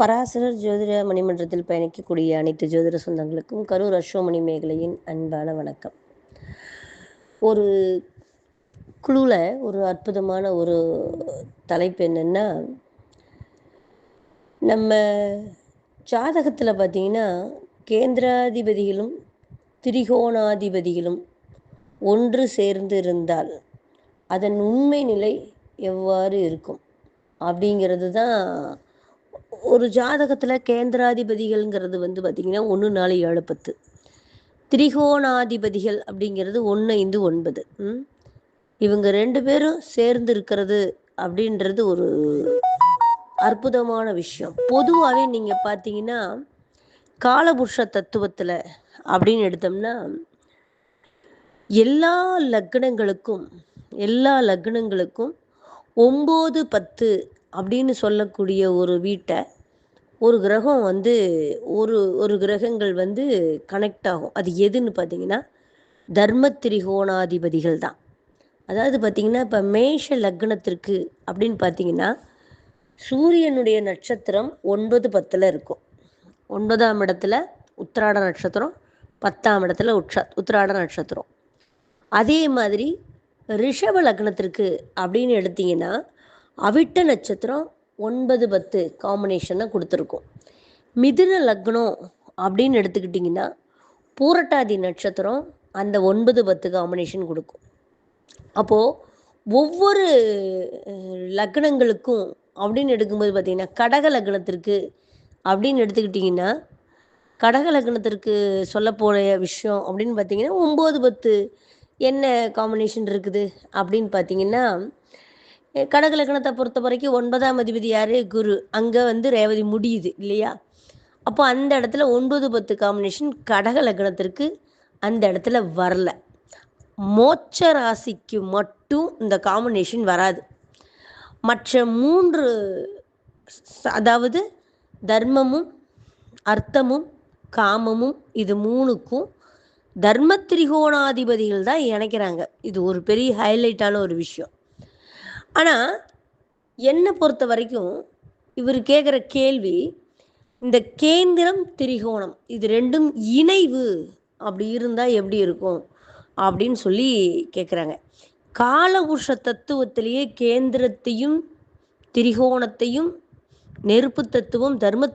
பராசரர் ஜோதிட மணிமன்றத்தில் பயணிக்கக்கூடிய அனைத்து ஜோதிட சொந்தங்களுக்கும் கரூர் அஸ்வமணி மேகலையின் அன்பான வணக்கம். ஒரு குழுவில் ஒரு அற்புதமான ஒரு தலைப்பு என்னென்னா, நம்ம ஜாதகத்தில் பார்த்திங்கன்னா கேந்திராதிபதிகளும் திரிகோணாதிபதிகளும் ஒன்று சேர்ந்து இருந்தால் அதன் உண்மை நிலை எவ்வாறு இருக்கும் அப்படிங்கிறது தான். ஒரு ஜாதகத்தில் கேந்திராதிபதிகள்ங்கிறது பார்த்திங்கன்னா 1 4 7 10, திரிகோணாதிபதிகள் அப்படிங்கிறது 1 5 9. இவங்க 2 பேரும் சேர்ந்து இருக்கிறது அப்படின்றது ஒரு அற்புதமான விஷயம். பொதுவாகவே நீங்கள் பார்த்தீங்கன்னா காலபுருஷ தத்துவத்தில் அப்படின்னு எடுத்தோம்னா எல்லா லக்னங்களுக்கும் 9 10 அப்படின்னு சொல்லக்கூடிய ஒரு வீட்டை ஒரு கிரகம் ஒரு கிரகங்கள் கனெக்ட் ஆகும். அது எதுன்னு பார்த்தீங்கன்னா தர்ம திரிகோணாதிபதிகள் தான். அதாவது பார்த்தீங்கன்னா இப்போ மேஷ லக்னத்திற்கு அப்படின்னு பார்த்தீங்கன்னா சூரியனுடைய நட்சத்திரம் 9 10 இருக்கும். 9ஆம் இடத்துல உத்திராட நட்சத்திரம், 10ஆம் இடத்துல உத்திராட நட்சத்திரம். அதே மாதிரி ரிஷப லக்னத்திற்கு அப்படின்னு எடுத்தீங்கன்னா அவிட்ட நட்சத்திரம் 9 10 காம்பினேஷனை கொடுத்துருக்கோம். மிதுன லக்னம் அப்படின்னு எடுத்துக்கிட்டிங்கன்னா பூரட்டாதி நட்சத்திரம் அந்த 9 10 காம்பினேஷன் கொடுக்கும். அப்போது ஒவ்வொரு லக்னங்களுக்கும் அப்படின்னு எடுக்கும்போது பார்த்திங்கன்னா கடக லக்னத்திற்கு அப்படின்னு எடுத்துக்கிட்டிங்கன்னா கடக லக்னத்திற்கு சொல்ல போகிற விஷயம் அப்படின்னு பார்த்திங்கன்னா 9 10 என்ன காம்பினேஷன் இருக்குது அப்படின்னு பார்த்திங்கன்னா கடக லக்னத்தை பொறுத்த வரைக்கும் 9ஆம் அதிபதி யார்? குரு. அங்கே ரேவதி முடியுது இல்லையா? அப்போ அந்த இடத்துல 9 10 காம்பினேஷன் கடக லக்னத்திற்கு அந்த இடத்துல வரல. மோட்ச ராசிக்கு மட்டும் இந்த காம்பினேஷன் வராது. மற்ற 3, அதாவது தர்மமும் அர்த்தமும் காமமும், இது 3க்கும் தர்ம திரிகோணாதிபதிகள் தான் இணைக்கிறாங்க. இது ஒரு பெரிய ஹைலைட்டான ஒரு விஷயம். ஆனால் என்னை பொறுத்த வரைக்கும் இவர் கேட்குற கேள்வி, இந்த கேந்திரம் திரிகோணம் இது 2ம் இணைவு அப்படி இருந்தால் எப்படி இருக்கும் அப்படின்னு சொல்லி கேட்குறாங்க. காலபுருஷ தத்துவத்திலேயே கேந்திரத்தையும் திரிகோணத்தையும் நெருப்பு தத்துவம் தர்ம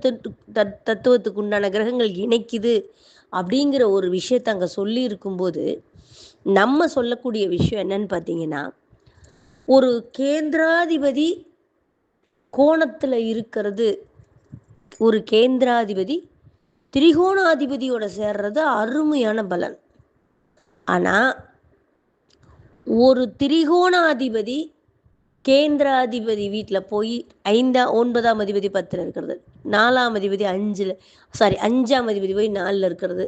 தத்துவத்துக்கு உண்டான கிரகங்கள் இணைக்குது அப்படிங்கிற ஒரு விஷயத்தை அங்கே சொல்லி இருக்கும்போது நம்ம சொல்லக்கூடிய விஷயம் என்னன்னு பார்த்தீங்கன்னா, ஒரு கேந்திராதிபதி கோணத்தில் இருக்கிறது, ஒரு கேந்திராதிபதி திரிகோணாதிபதியோட சேர்றது அருமையான பலன். ஆனால் ஒரு திரிகோணாதிபதி கேந்திராதிபதி வீட்டில் போய் 9ஆம் அதிபதி 10 இருக்கிறது, 4ஆம் அதிபதி 5ஆம் அதிபதி போய் 4 இருக்கிறது,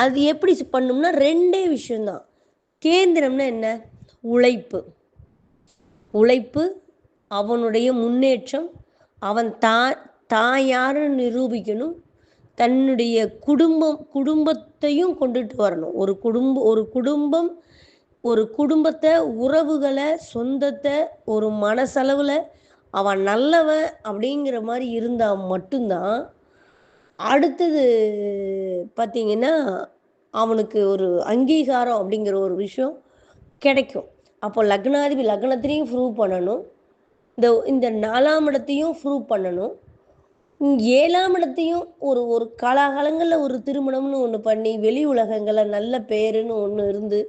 அது எப்படி பண்ணும்னா 2 விஷயம்தான். கேந்திரம்னா என்ன? உழைப்பு, அவனுடைய முன்னேற்றம், அவன் தான் யாருன்னு நிரூபிக்கணும், தன்னுடைய குடும்பத்தையும் கொண்டுட்டு வரணும். ஒரு குடும்பத்தை, உறவுகளை, சொந்தத்தை ஒரு மனசளவில் அவன் நல்லவன் அப்படிங்கிற மாதிரி இருந்தால் மட்டும்தான் அடுத்தது பார்த்திங்கன்னா அவனுக்கு ஒரு அங்கீகாரம் அப்படிங்கிற ஒரு விஷயம் கிடைக்கும். அப்போ லக்னத்திலையும் ப்ரூவ் பண்ணணும், இந்த 4ஆம் இடத்தையும் ப்ரூவ் பண்ணணும், 7ஆம் இடத்தையும் ஒரு காலாகாலங்களில் ஒரு திருமணம்னு ஒன்று பண்ணி வெளி உலகங்களில் நல்ல பேருன்னு ஒன்று இருந்து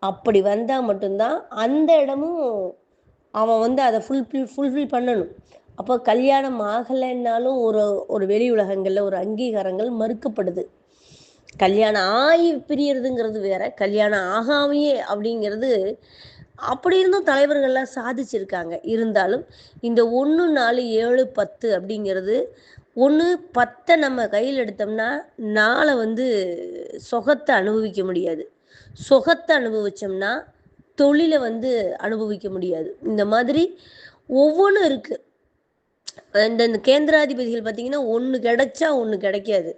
அப்படி வந்தால் மட்டும்தான் அந்த இடமும் அவன் அதை ஃபுல்ஃபில் பண்ணணும். அப்போ கல்யாணம் ஆகலைன்னாலும் ஒரு வெளி உலகங்களில் ஒரு அங்கீகாரங்கள் மறுக்கப்படுது. கல்யாணம் ஆகி பிரியறதுங்கிறது வேற, கல்யாணம் ஆகாமையே அப்படிங்கிறது அப்படி இருந்தும் தலைவர்கள்லாம் சாதிச்சிருக்காங்க. இருந்தாலும் இந்த 1 4 7 10 அப்படிங்கிறது 1 10 நம்ம கையில் எடுத்தோம்னா 4 சுகத்தை அனுபவிக்க முடியாது. சுகத்தை அனுபவிச்சோம்னா தொழிலை அனுபவிக்க முடியாது. இந்த மாதிரி ஒவ்வொன்றும் இருக்குது. இந்த கேந்திராதிபதிகள் பார்த்திங்கன்னா 1 கிடைச்சா 1 கிடைக்காது.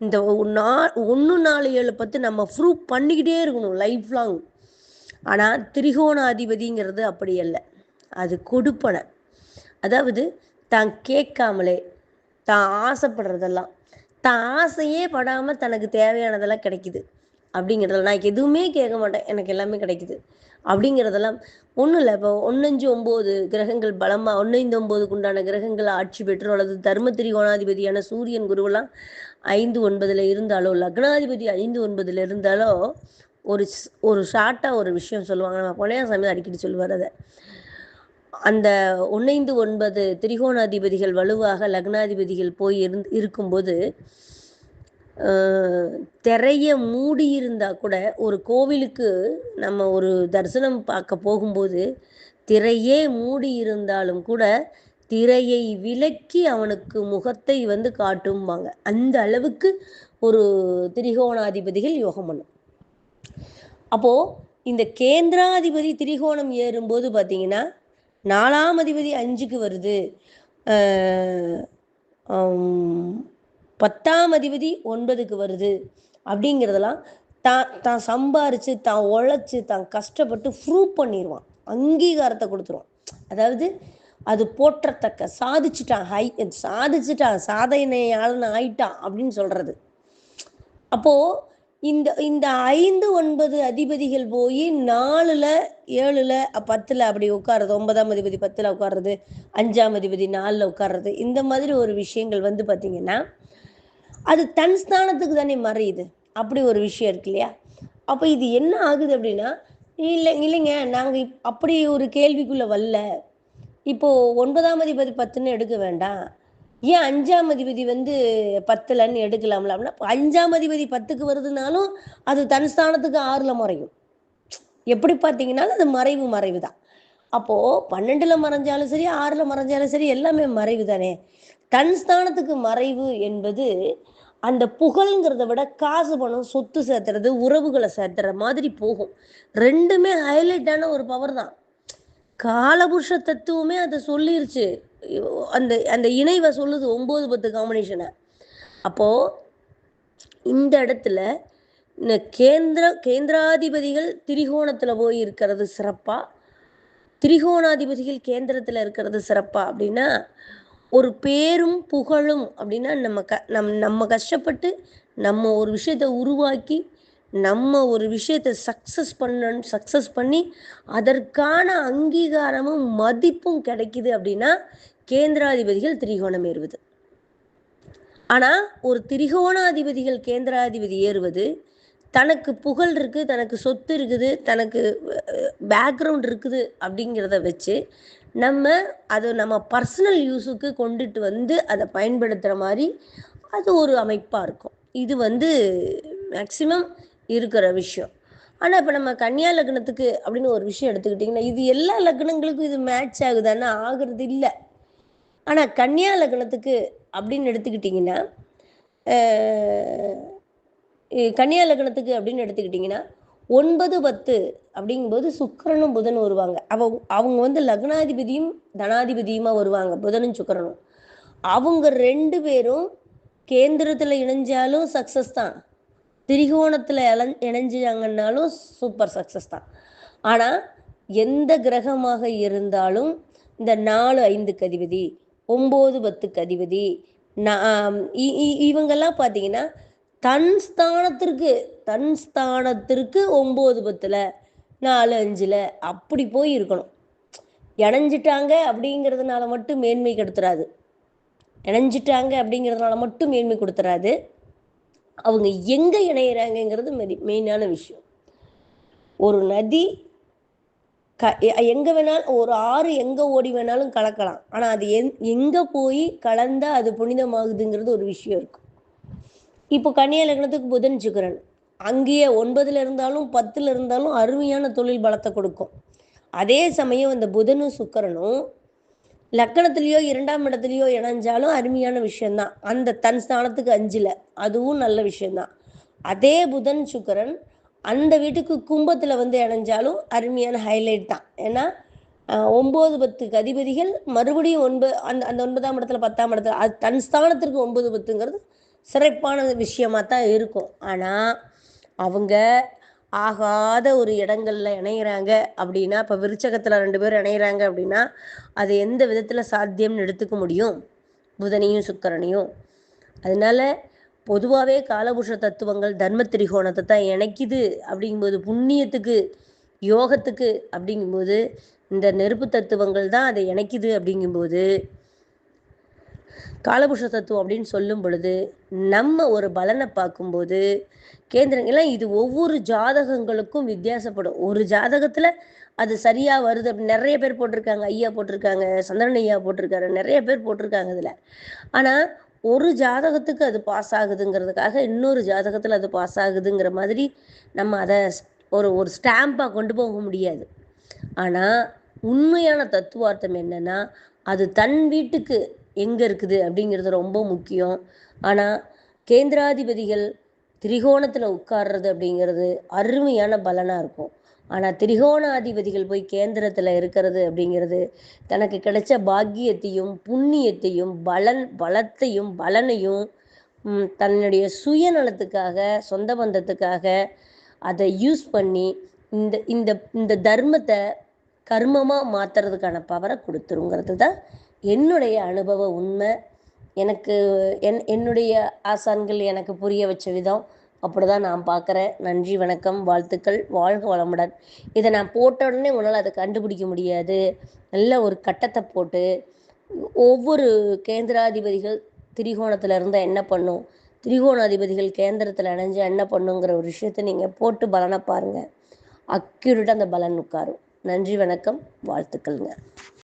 இந்த 1 4 7 10 நம்ம ப்ரூவ் பண்ணிக்கிட்டே இருக்கணும் லைஃப் லாங். ஆனால் திரிகோணாதிபதிங்கிறது அப்படி அல்ல, அது கொடுப்பனை. அதாவது தான் கேட்காமலே தான் ஆசைப்படுறதெல்லாம் தான் ஆசையே படாமல் தனக்கு தேவையானதெல்லாம் கிடைக்குது அப்படிங்கிறதெல்லாம். நான் எதுவுமே கேட்க மாட்டேன், எனக்கு எல்லாமே கிடைக்குது அப்படிங்கிறதெல்லாம் ஒன்றும் இல்லை. இப்போ 159 கிரகங்கள் பலமாக 159க்கு உண்டான கிரகங்கள் ஆட்சி பெற்றோ அல்லது தர்ம திரிகோணாதிபதியான சூரியன் குருவெல்லாம் 5-9 இருந்தாலோ, லக்னாதிபதி 5-9 இருந்தாலோ, ஒரு ஒரு ஷார்ட்டாக ஒரு விஷயம் சொல்லுவாங்க. நம்ம பொன்னையாசாமி அடிக்கடி சொல்லுவார் அதை. அந்த 1-9 திரிகோணாதிபதிகள் வலுவாக லக்னாதிபதிகள் போய் இருக்கும்போது திரைய மூடி இருந்தா கூட, ஒரு கோவிலுக்கு நம்ம ஒரு தரிசனம் பார்க்க போகும்போது திரையே மூடி இருந்தாலும் கூட திரையை விலக்கி அவனுக்கு முகத்தை வந்து காட்டும்பாங்க. அந்த அளவுக்கு ஒரு திரிகோணாதிபதிகள் யோகம் பண்ணும். அப்போ இந்த கேந்திராதிபதி திரிகோணம் ஏறும்போது பார்த்தீங்கன்னா 4ஆம் அதிபதி 5க்கு வருது, 10ஆம் அதிபதி 9க்கு வருது அப்படிங்கிறதெல்லாம் தான் சம்பாரிச்சு தான் உழைச்சி தான் கஷ்டப்பட்டு ப்ரூவ் பண்ணிடுவான், அங்கீகாரத்தை கொடுத்துருவான். அதாவது அது போற்றத்தக்க சாதிச்சுட்டான் சாதனையாளன் ஆயிட்டான் அப்படின்னு சொல்றது. அப்போ இந்த இந்த 5-9 அதிபதிகள் போய் 4ல் 7ல் 10ல் அப்படி உட்கார்றது, 9ஆம் அதிபதி 10ல் உட்கார்றது, 5ஆம் அதிபதி 4ல் உட்கார்றது, இந்த மாதிரி ஒரு விஷயங்கள் வந்து பார்த்தீங்கன்னா அது தன் ஸ்தானத்துக்கு தானே மறையுது. அப்படி ஒரு விஷயம் இருக்கு இல்லையா? அப்போ இது என்ன ஆகுது அப்படின்னா, இல்லைங்க நாங்கள் அப்படி ஒரு கேள்விக்குள்ளே வரல. இப்போ 9ஆம் அதிபதி 10ன்னு எடுக்க வேண்டாம், ஏன் 5ஆம் அதிபதி வந்து 10லன்னு எடுக்கலாம்ல அப்படின்னா, 5ஆம் அதிபதி 10க்கு வருதுனாலும் அது தன் ஸ்தானத்துக்கு 6ல் மறையும். எப்படி பார்த்தீங்கன்னாலும் அது மறைவு தான். அப்போது 12ல் மறைஞ்சாலும் சரி, 6ல் மறைஞ்சாலும் சரி, எல்லாமே மறைவு தானே. தன் ஸ்தானத்துக்கு மறைவு என்பது அந்த புகழ்ங்கிறத விட காசு பணம் சொத்து சேர்த்துறது உறவுகளை சேர்த்துற மாதிரி போகும். ரெண்டுமே ஹைலைட்டான ஒரு பவர் தான். காலபுருஷ தத்துவமே அதை சொல்லிருச்சு. அந்த அந்த இணைவை சொல்லுது 9-10 காம்பினேஷனை. அப்போ இந்த இடத்துல இந்த கேந்திராதிபதிகள் திரிகோணத்துல போய் இருக்கிறது சிறப்பா, திரிகோணாதிபதிகள் கேந்திரத்துல இருக்கிறது சிறப்பா அப்படின்னா, ஒரு பேரும் புகழும் அப்படின்னா நம்ம கஷ்டப்பட்டு நம்ம ஒரு விஷயத்தை உருவாக்கி நம்ம ஒரு விஷயத்தை சக்ஸஸ் பண்ணி அதற்கான அங்கீகாரமும் மதிப்பும் கிடைக்குது அப்படின்னா கேந்திராதிபதிகள் திரிகோணம் ஏறுவது. ஆனால் ஒரு திரிகோணாதிபதிகள் கேந்திராதிபதி ஏறுவது தனக்கு புகழ் இருக்குது, தனக்கு சொத்து இருக்குது, தனக்கு பேக்ரவுண்ட் இருக்குது அப்படிங்கிறத வச்சு நம்ம பர்சனல் யூஸுக்கு கொண்டுட்டு வந்து அதை பயன்படுத்துகிற மாதிரி அது ஒரு அமைப்பாக இருக்கும். இது வந்து மேக்சிமம் இருக்கிற விஷயம். ஆனால் இப்போ நம்ம கன்னியா லக்னத்துக்கு அப்படின்னு ஒரு விஷயம் எடுத்துக்கிட்டிங்கன்னா, இது எல்லா லக்னங்களுக்கும் இது மேட்ச் ஆகுதான்னா ஆகிறது இல்லை. ஆனால் கன்னியா லக்னத்துக்கு அப்படின்னு எடுத்துக்கிட்டிங்கன்னா, கன்னியா லக்னத்துக்கு அப்படின்னு எடுத்துக்கிட்டிங்கன்னா 9-10 அப்படிங்கும்போது சுக்கிரனும் புதன் வருவாங்க. அவங்க வந்து லக்னாதிபதியும் தனாதிபதியுமா வருவாங்க, புதனும் சுக்கிரனும். அவங்க 2 பேரும் கேந்திரத்தில் இணைஞ்சாலும் சக்ஸஸ் தான், திரிகோணத்தில் இணைஞ்சாங்கன்னாலும் சூப்பர் சக்ஸஸ் தான். ஆனால் எந்த கிரகமாக இருந்தாலும் இந்த 4-5க்கு அதிபதி, 9-10க்கு அதிபதி, இவங்கெல்லாம் பார்த்தீங்கன்னா தன் ஸ்தானத்திற்கு 9-10ல் 4-5ல் அப்படி போய் இருக்கணும். இணைஞ்சிட்டாங்க அப்படிங்கிறதுனால மட்டும் மேன்மை கெடுத்துறாது. இணைஞ்சிட்டாங்க அப்படிங்கிறதுனால மட்டும் மேன்மை கொடுத்துறாது. அவங்க எங்கே இணையிறாங்கங்கிறது மெயினான விஷயம். ஒரு நதி எங்கே வேணாலும், ஒரு ஆறு எங்கே ஓடி வேணாலும் கலக்கலாம். ஆனால் அது எங்கே போய் கலந்தால் அது புனிதமாகுதுங்கிறது ஒரு விஷயம் இருக்கும். இப்போ கன்னியா லக்னத்துக்கு புதன் சுக்கிரன் அங்கேயே 9ல் இருந்தாலும் 10ல் இருந்தாலும் அருமையான தொழில் பலத்தை கொடுக்கும். அதே சமயம் இந்த புதனும் சுக்கிரனும் லக்கணத்திலேயோ 2ஆம் இடத்துலையோ இணைஞ்சாலும் அருமையான விஷயம்தான். அந்த தன் ஸ்தானத்துக்கு 5ல் அதுவும் நல்ல விஷயம்தான். அதே புதன் சுக்கிரன் அந்த வீட்டுக்கு கும்பத்தில் வந்து இணைஞ்சாலும் அருமையான ஹைலைட் தான். ஏன்னா 9-10க்கு அதிபதிகள் மறுபடியும் அந்த 9ஆம் இடத்துல 10ஆம் இடத்துல அது தன் ஸ்தானத்திற்கு 9-10ங்கிறது சிறப்பான விஷயமாக தான் இருக்கும். ஆனால் அவங்க ஆகாத ஒரு இடங்கள்ல இணையிறாங்க அப்படின்னா, இப்போ விருச்சகத்தில் 2 பேர் இணையிறாங்க அப்படின்னா, அது எந்த விதத்தில் சாத்தியம்னு எடுத்துக்க முடியும்? புதனையும் சுக்கிரனையும். அதனால பொதுவாகவே காலபுருஷ தத்துவங்கள் தர்ம திரிகோணத்தை தான் இணைக்குது அப்படிங்கும்போது, புண்ணியத்துக்கு யோகத்துக்கு அப்படிங்கும்போது, இந்த நெருப்பு தத்துவங்கள் தான் அதை இணைக்குது அப்படிங்கும்போது, காலபுருஷ தத்துவம் அப்படின்னு சொல்லும் பொழுது, நம்ம ஒரு பலனை பார்க்கும்போது கேந்திரங்கள்லாம் இது ஒவ்வொரு ஜாதகங்களுக்கும் வித்தியாசப்படும். ஒரு ஜாதகத்தில் அது சரியாக வருது அப்படின்னு நிறைய பேர் போட்டிருக்காங்க. ஐயா போட்டிருக்காங்க, சந்திரன் ஐயா போட்டிருக்காரு, நிறைய பேர் போட்டிருக்காங்க இதில். ஆனால் ஒரு ஜாதகத்துக்கு அது பாஸ் ஆகுதுங்கிறதுக்காக இன்னொரு ஜாதகத்தில் அது பாஸ் ஆகுதுங்கிற மாதிரி நம்ம அதை ஒரு ஒரு ஸ்டாம்பாக கொண்டு போக முடியாது. ஆனால் உண்மையான தத்துவார்த்தம் என்னன்னா, அது தன் வீட்டுக்கு எங்கே இருக்குது அப்படிங்கிறது ரொம்ப முக்கியம். ஆனால் கேந்திராதிபதிகள் திரிகோணத்தில் உட்கார்றது அப்படிங்கிறது அருமையான பலனாக இருக்கும். ஆனால் திரிகோணாதிபதிகள் போய் கேந்திரத்தில் இருக்கிறது அப்படிங்கிறது தனக்கு கிடைச்ச பாக்கியத்தையும் புண்ணியத்தையும் பலத்தையும் பலனையும் தன்னுடைய சுயநலத்துக்காக சொந்த பந்தத்துக்காக அதை யூஸ் பண்ணி இந்த இந்த இந்த தர்மத்தை கர்மமாக மாற்றுறதுக்கான பவரை கொடுத்துருங்கிறது தான் என்னுடைய அனுபவ உண்மை. எனக்கு என்னுடைய ஆசான்கள் எனக்கு புரிய வச்ச விதம் அப்படி தான் நான் பார்க்குறேன். நன்றி, வணக்கம், வாழ்த்துக்கள், வாழ்க வளமுடன். இதை நான் போட்ட உடனே உன்னால் அதை கண்டுபிடிக்க முடியாது. நல்ல ஒரு கட்டத்தை போட்டு ஒவ்வொரு கேந்திராதிபதிகள் திரிகோணத்தில் இருந்தால் என்ன பண்ணும், திரிகோணாதிபதிகள் கேந்திரத்தில் அணைஞ்சு என்ன பண்ணுங்கிற ஒரு விஷயத்தை நீங்கள் போட்டு பலனை பாருங்கள். அக்யூரேட்டாக அந்த பலன் உட்காரும். நன்றி, வணக்கம், வாழ்த்துக்கள்ங்க.